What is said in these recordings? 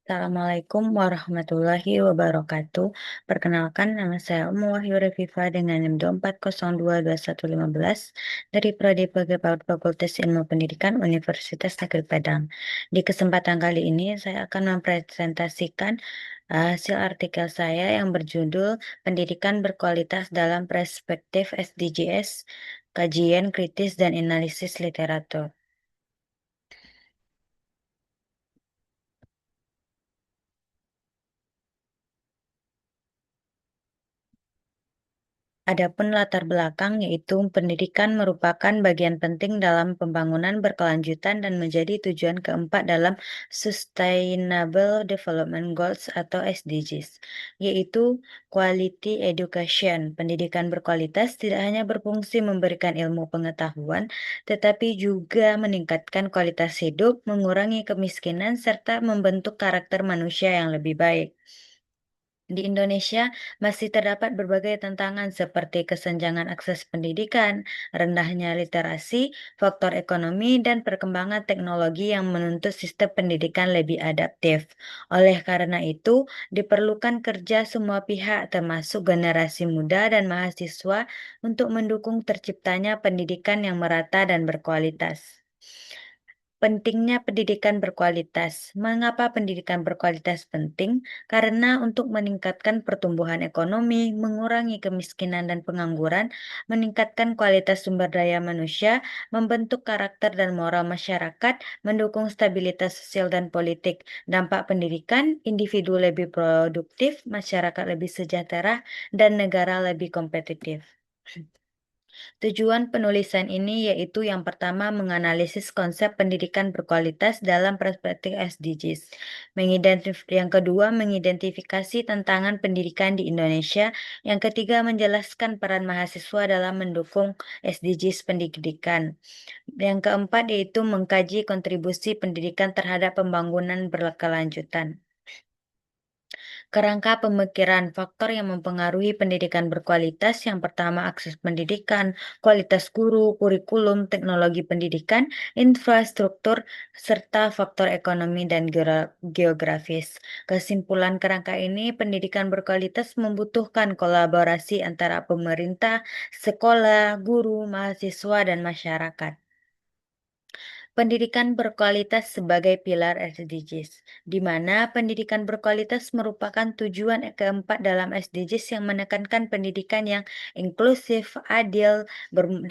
Assalamualaikum warahmatullahi wabarakatuh. Perkenalkan, nama saya Umu Wahyu Reviva dengan NIM 2402215 dari Prodi Paut Fakultas Ilmu Pendidikan Universitas Negeri Padang. Di kesempatan kali ini saya akan mempresentasikan hasil artikel saya yang berjudul Pendidikan Berkualitas dalam Perspektif SDGs, Kajian Kritis dan Analisis Literatur. Adapun latar belakang yaitu pendidikan merupakan bagian penting dalam pembangunan berkelanjutan dan menjadi tujuan keempat dalam Sustainable Development Goals atau SDGs, yaitu Quality Education. Pendidikan berkualitas tidak hanya berfungsi memberikan ilmu pengetahuan, tetapi juga meningkatkan kualitas hidup, mengurangi kemiskinan, serta membentuk karakter manusia yang lebih baik. Di Indonesia masih terdapat berbagai tantangan seperti kesenjangan akses pendidikan, rendahnya literasi, faktor ekonomi, dan perkembangan teknologi yang menuntut sistem pendidikan lebih adaptif. Oleh karena itu, diperlukan kerja semua pihak termasuk generasi muda dan mahasiswa untuk mendukung terciptanya pendidikan yang merata dan berkualitas. Pentingnya pendidikan berkualitas. Mengapa pendidikan berkualitas penting? Karena untuk meningkatkan pertumbuhan ekonomi, mengurangi kemiskinan dan pengangguran, meningkatkan kualitas sumber daya manusia, membentuk karakter dan moral masyarakat, mendukung stabilitas sosial dan politik. Dampak pendidikan, individu lebih produktif, masyarakat lebih sejahtera, dan negara lebih kompetitif. Tujuan penulisan ini yaitu yang pertama menganalisis konsep pendidikan berkualitas dalam perspektif SDGs. Yang kedua mengidentifikasi tantangan pendidikan di Indonesia. Yang ketiga menjelaskan peran mahasiswa dalam mendukung SDGs pendidikan. Yang keempat yaitu mengkaji kontribusi pendidikan terhadap pembangunan berkelanjutan. Kerangka pemikiran faktor yang mempengaruhi pendidikan berkualitas yang pertama akses pendidikan, kualitas guru, kurikulum, teknologi pendidikan, infrastruktur, serta faktor ekonomi dan geografis. Kesimpulan kerangka ini, pendidikan berkualitas membutuhkan kolaborasi antara pemerintah, sekolah, guru, mahasiswa, dan masyarakat. Pendidikan berkualitas sebagai pilar SDGs, di mana pendidikan berkualitas merupakan tujuan keempat dalam SDGs yang menekankan pendidikan yang inklusif, adil,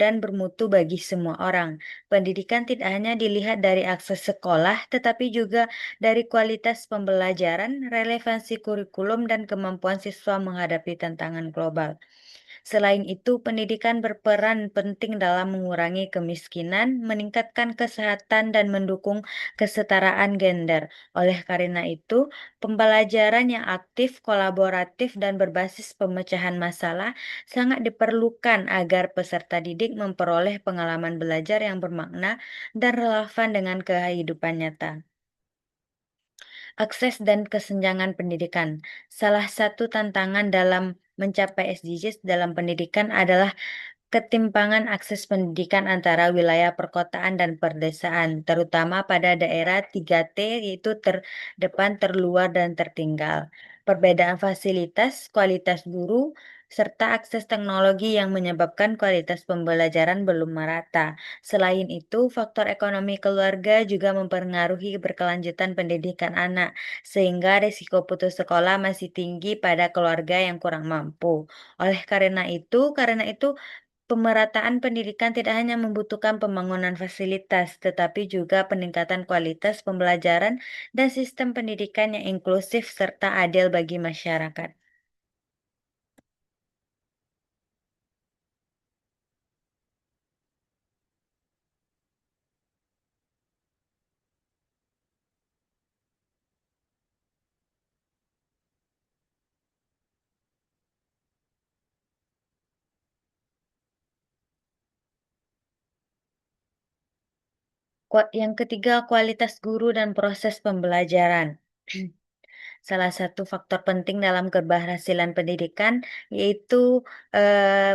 dan bermutu bagi semua orang. Pendidikan tidak hanya dilihat dari akses sekolah, tetapi juga dari kualitas pembelajaran, relevansi kurikulum, dan kemampuan siswa menghadapi tantangan global. Selain itu, pendidikan berperan penting dalam mengurangi kemiskinan, meningkatkan kesehatan, dan mendukung kesetaraan gender. Oleh karena itu, pembelajaran yang aktif, kolaboratif, dan berbasis pemecahan masalah sangat diperlukan agar peserta didik memperoleh pengalaman belajar yang bermakna dan relevan dengan kehidupan nyata. Akses dan kesenjangan pendidikan. Salah satu tantangan dalam mencapai SDGs dalam pendidikan adalah ketimpangan akses pendidikan antara wilayah perkotaan dan perdesaan, terutama pada daerah 3T yaitu terdepan, terluar, dan tertinggal. Perbedaan fasilitas, kualitas guru, serta akses teknologi yang menyebabkan kualitas pembelajaran belum merata. Selain itu, faktor ekonomi keluarga juga mempengaruhi berkelanjutan pendidikan anak, sehingga risiko putus sekolah masih tinggi pada keluarga yang kurang mampu. Karena itu, pemerataan pendidikan tidak hanya membutuhkan pembangunan fasilitas, tetapi juga peningkatan kualitas pembelajaran dan sistem pendidikan yang inklusif serta adil bagi masyarakat. Yang ketiga, kualitas guru dan proses pembelajaran. Salah satu faktor penting dalam keberhasilan pendidikan yaitu,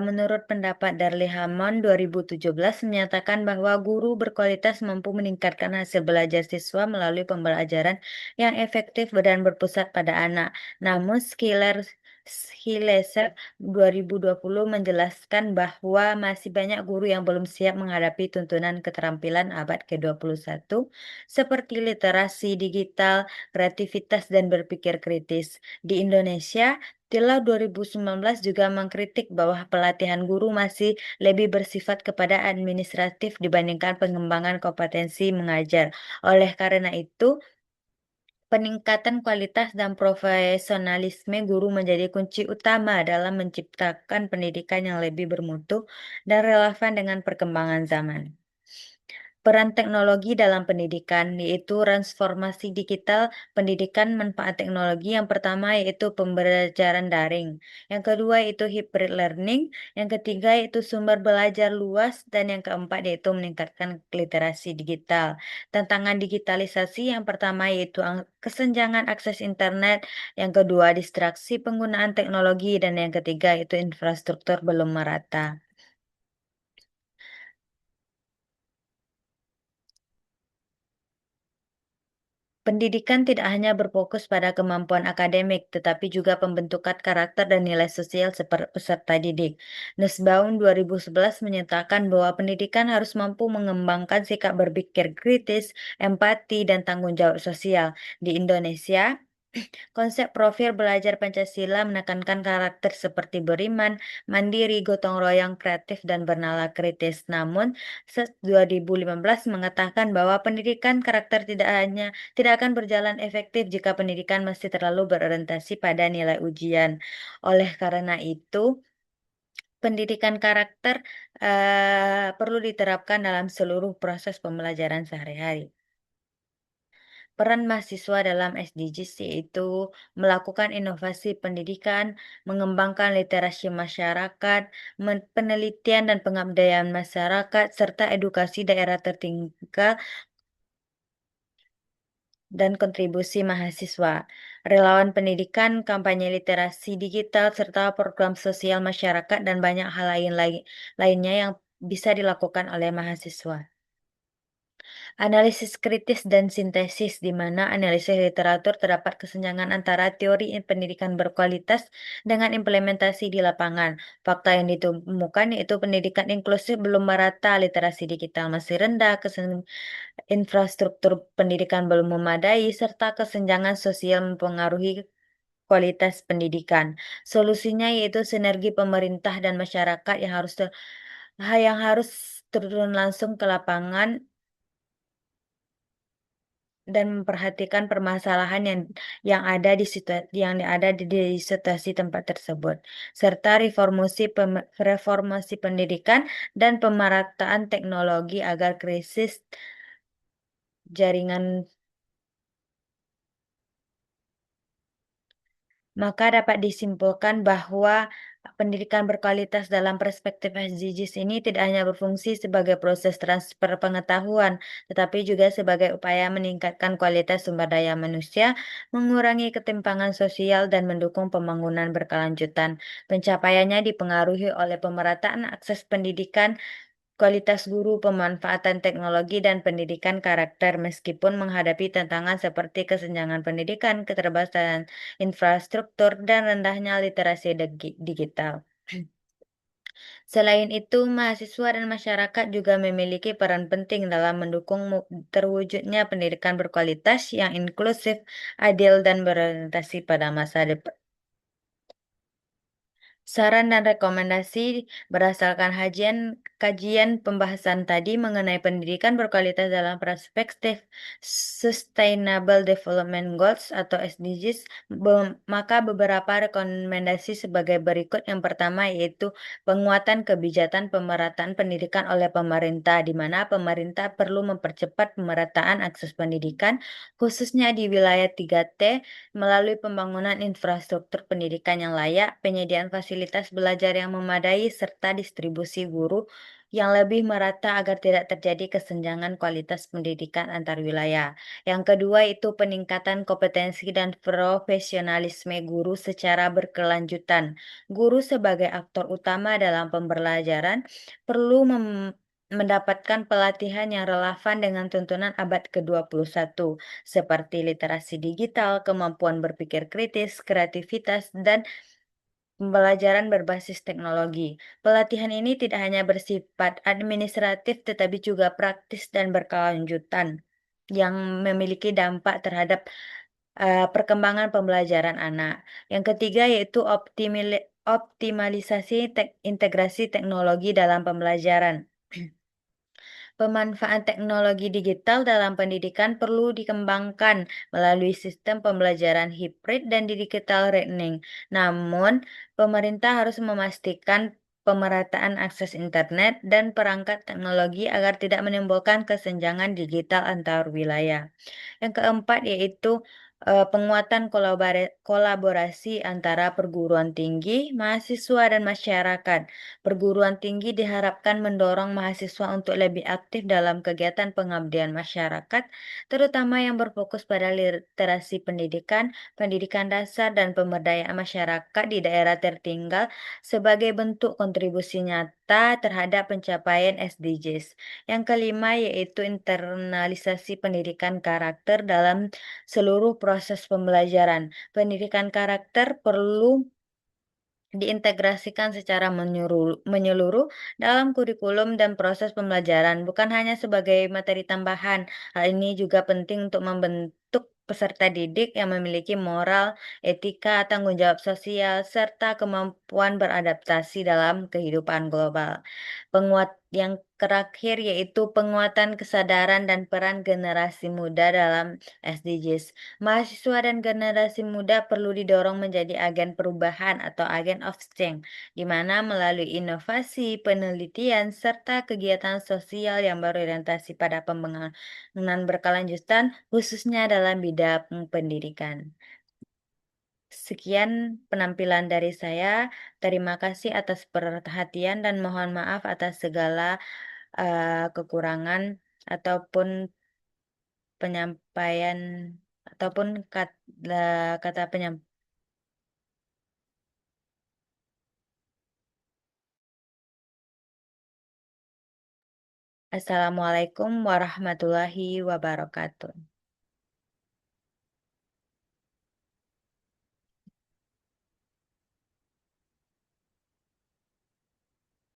menurut pendapat Darley Hammond 2017 menyatakan bahwa guru berkualitas mampu meningkatkan hasil belajar siswa melalui pembelajaran yang efektif dan berpusat pada anak. Namun Schiller 2020 menjelaskan bahwa masih banyak guru yang belum siap menghadapi tuntunan keterampilan abad ke-21 seperti literasi digital, kreativitas, dan berpikir kritis. Di Indonesia, Tila 2019 juga mengkritik bahwa pelatihan guru masih lebih bersifat kepada administratif dibandingkan pengembangan kompetensi mengajar. Oleh karena itu, peningkatan kualitas dan profesionalisme guru menjadi kunci utama dalam menciptakan pendidikan yang lebih bermutu dan relevan dengan perkembangan zaman. Peran teknologi dalam pendidikan, yaitu transformasi digital pendidikan manfaat teknologi. Yang pertama yaitu pembelajaran daring, yang kedua yaitu hybrid learning, yang ketiga yaitu sumber belajar luas, dan yang keempat yaitu meningkatkan literasi digital. Tantangan digitalisasi yang pertama yaitu kesenjangan akses internet, yang kedua distraksi penggunaan teknologi, dan yang ketiga yaitu infrastruktur belum merata. Pendidikan tidak hanya berfokus pada kemampuan akademik, tetapi juga pembentukan karakter dan nilai sosial peserta didik. Nussbaum 2011 menyatakan bahwa pendidikan harus mampu mengembangkan sikap berpikir kritis, empati, dan tanggung jawab sosial. Di Indonesia, konsep profil belajar Pancasila menekankan karakter seperti beriman, mandiri, gotong royong, kreatif, dan bernalar kritis. Namun, 2015 mengatakan bahwa pendidikan karakter tidak akan berjalan efektif jika pendidikan masih terlalu berorientasi pada nilai ujian. Oleh karena itu, pendidikan karakter perlu diterapkan dalam seluruh proses pembelajaran sehari-hari. Peran mahasiswa dalam SDGs yaitu melakukan inovasi pendidikan, mengembangkan literasi masyarakat, penelitian dan pengabdian masyarakat, serta edukasi daerah tertinggal dan kontribusi mahasiswa. Relawan pendidikan, kampanye literasi digital, serta program sosial masyarakat dan banyak hal lainnya yang bisa dilakukan oleh mahasiswa. Analisis kritis dan sintesis, di mana analisis literatur terdapat kesenjangan antara teori pendidikan berkualitas dengan implementasi di lapangan. Fakta yang ditemukan yaitu pendidikan inklusif belum merata, literasi digital masih rendah, infrastruktur pendidikan belum memadai, serta kesenjangan sosial mempengaruhi kualitas pendidikan. Solusinya yaitu sinergi pemerintah dan masyarakat yang harus turun langsung ke lapangan dan memperhatikan permasalahan yang ada di situasi tempat tersebut, serta reformasi pendidikan dan pemerataan teknologi agar krisis jaringan. Maka dapat disimpulkan bahwa pendidikan berkualitas dalam perspektif SDGs ini tidak hanya berfungsi sebagai proses transfer pengetahuan, tetapi juga sebagai upaya meningkatkan kualitas sumber daya manusia, mengurangi ketimpangan sosial, dan mendukung pembangunan berkelanjutan. Pencapaiannya dipengaruhi oleh pemerataan akses pendidikan, kualitas guru, pemanfaatan teknologi, dan pendidikan karakter. Meskipun menghadapi tantangan seperti kesenjangan pendidikan, keterbatasan infrastruktur, dan rendahnya literasi digital. Selain itu, mahasiswa dan masyarakat juga memiliki peran penting dalam mendukung terwujudnya pendidikan berkualitas yang inklusif, adil, dan berorientasi pada masa depan. Saran dan rekomendasi berdasarkan kajian pembahasan tadi mengenai pendidikan berkualitas dalam perspektif Sustainable Development Goals atau SDGs, maka beberapa rekomendasi sebagai berikut. Yang pertama yaitu penguatan kebijakan pemerataan pendidikan oleh pemerintah, di mana pemerintah perlu mempercepat pemerataan akses pendidikan, khususnya di wilayah 3T, melalui pembangunan infrastruktur pendidikan yang layak, penyediaan fasilitas belajar yang memadai, serta distribusi guru yang lebih merata agar tidak terjadi kesenjangan kualitas pendidikan antar wilayah. Yang kedua itu peningkatan kompetensi dan profesionalisme guru secara berkelanjutan. Guru sebagai aktor utama dalam pembelajaran perlu mendapatkan pelatihan yang relevan dengan tuntunan abad ke-21, seperti literasi digital, kemampuan berpikir kritis, kreativitas, dan pembelajaran berbasis teknologi. Pelatihan ini tidak hanya bersifat administratif, tetapi juga praktis dan berkelanjutan yang memiliki dampak terhadap perkembangan pembelajaran anak. Yang ketiga yaitu optimalisasi integrasi teknologi dalam pembelajaran. Pemanfaatan teknologi digital dalam pendidikan perlu dikembangkan melalui sistem pembelajaran hibrid dan digital learning. Namun, pemerintah harus memastikan pemerataan akses internet dan perangkat teknologi agar tidak menimbulkan kesenjangan digital antar wilayah. Yang keempat yaitu, penguatan kolaborasi antara perguruan tinggi, mahasiswa, dan masyarakat. Perguruan tinggi diharapkan mendorong mahasiswa untuk lebih aktif dalam kegiatan pengabdian masyarakat, terutama yang berfokus pada literasi pendidikan, pendidikan dasar, dan pemberdayaan masyarakat di daerah tertinggal sebagai bentuk kontribusi nyata terhadap pencapaian SDGs. Yang kelima yaitu internalisasi pendidikan karakter dalam seluruh proses pembelajaran. Pendidikan karakter perlu diintegrasikan secara menyeluruh dalam kurikulum dan proses pembelajaran, bukan hanya sebagai materi tambahan. Hal ini juga penting untuk membentuk peserta didik yang memiliki moral, etika, tanggung jawab sosial, serta kemampuan beradaptasi dalam kehidupan global. Yang terakhir yaitu penguatan kesadaran dan peran generasi muda dalam SDGs. Mahasiswa dan generasi muda perlu didorong menjadi agen perubahan atau agen of change, di mana melalui inovasi, penelitian, serta kegiatan sosial yang berorientasi pada pembangunan berkelanjutan, khususnya dalam bidang pendidikan. Sekian penampilan dari saya. Terima kasih atas perhatian dan mohon maaf atas segala kekurangan ataupun penyampaian ataupun kata penyampaian. Assalamualaikum warahmatullahi wabarakatuh.